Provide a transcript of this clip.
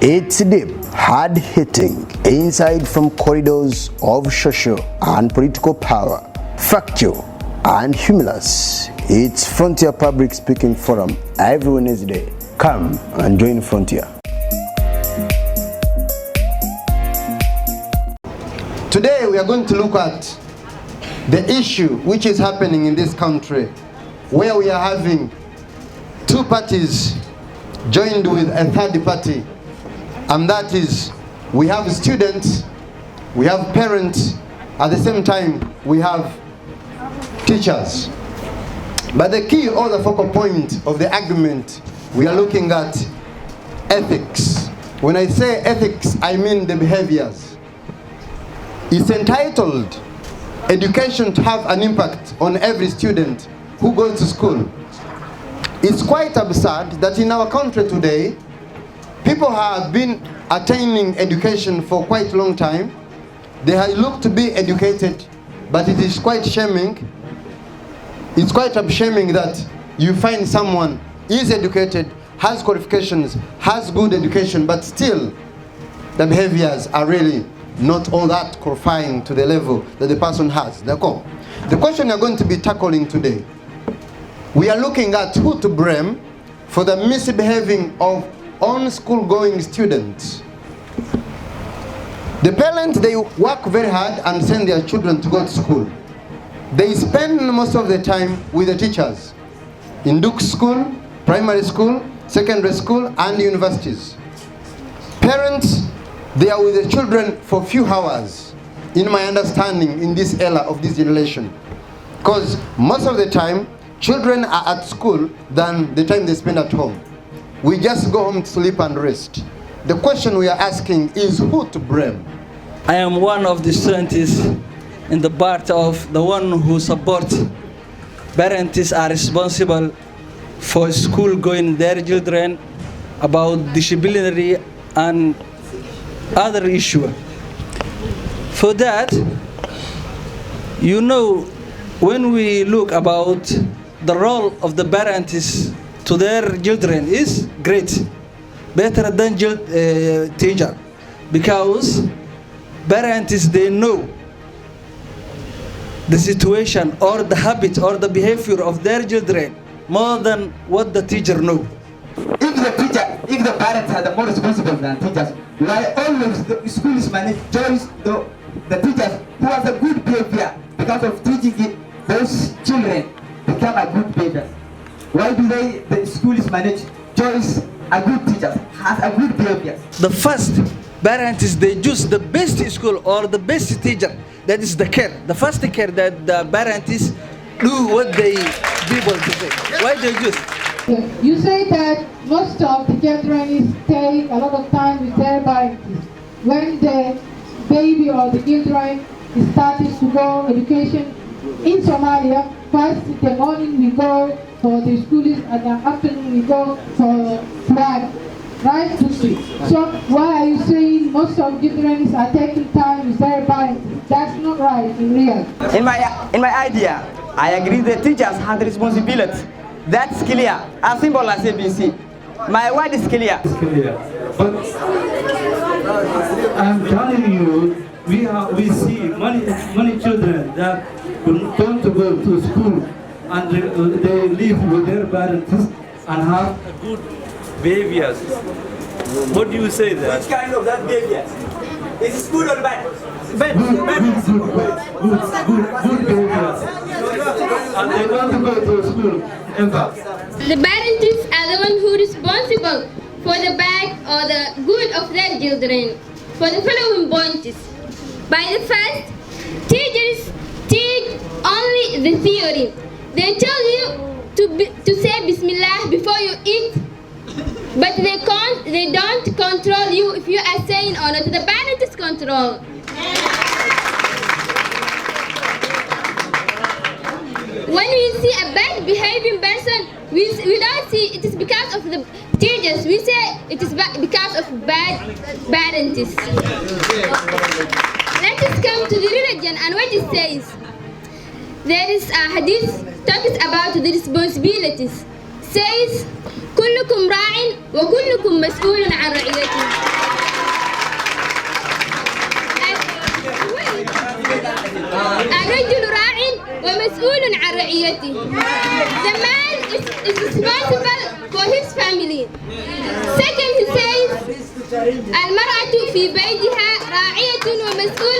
It's deep, hard-hitting, inside from corridors of social and political power, factual and humorous. It's Frontier Public Speaking Forum every Wednesday. Come and join Frontier. Today we are going to look at the issue which is happening in this country, where we are having two parties joined with a third party. And that is, we have students, we have parents, at the same time we have teachers. But the key or the focal point of the argument, we are looking at ethics. When I say ethics, I mean the behaviors. It's entitled education to have an impact on every student who goes to school. It's quite absurd that in our country today, people have been attaining education for quite a long time. They have looked to be educated, but it is quite shaming. It's quite shaming that you find someone is educated, has qualifications, has good education, but still the behaviors are really not all that qualifying to the level that the person has. The question we are going to be tackling today, we are looking at who to blame for the misbehaving of on-school-going students. The parents, they work very hard and send their children to go to school. They spend most of the time with the teachers in Duke School, primary school, secondary school, and universities. Parents, they are with the children for a few hours, in my understanding, in this era of this generation. Because most of the time, children are at school than the time they spend at home. We just go home to sleep and rest. The question we are asking is who to blame? I am one of the students in the part of the one who support parents are responsible for school going their children about disciplinary and other issue. For that, you know, when we look about the role of the parents to their children is great, better than teacher, because parents, they know the situation or the habit or the behavior of their children more than what the teacher know. If the parents are the more responsible than teachers, why always the school is managed choice the teachers who has a good behavior because of teaching those children become a good behavior? Why do the school is managed choice a good teacher has a good behavior? The first parents, they choose the best school or the best teacher. That is the care. The first care that the parents do what they people to say. Why they choose? You say that most of the children stay a lot of time with their parents. When the baby or the children starts to go education in Somalia, first in the morning we go for the schools and the afternoon we go for flag, right to sleep. So why are you saying most of children are taking time with their parents? That's not right in real. In my idea, I agree the teachers have the responsibility. That's clear, as simple as ABC. My word is clear. It's clear. But I'm telling you, we see many children that don't go to school and they live with their parents and have good behaviors. What do you say there? Which kind of that behavior? Is it good or bad? Good behaviors. And they don't go to school ever. The parents are the one who is responsible for the bad or the good of their children. For the following points. By the first, teachers teach only the theory. They tell you to say Bismillah before you eat, but they don't control you if you are saying or not. The parents control. When we see a bad behaving person, we don't see it is because of the teachers. We say it is because of bad parents. Let us come to the religion and what it says. There is a hadith talks about the responsibilities. says كلكم راع وكلكم مسؤول عن رعيته. الرجل راع ومسؤول عن رعيته. The man is responsible for his family. Second, he says المرأة في بيتها راعية ومسؤولة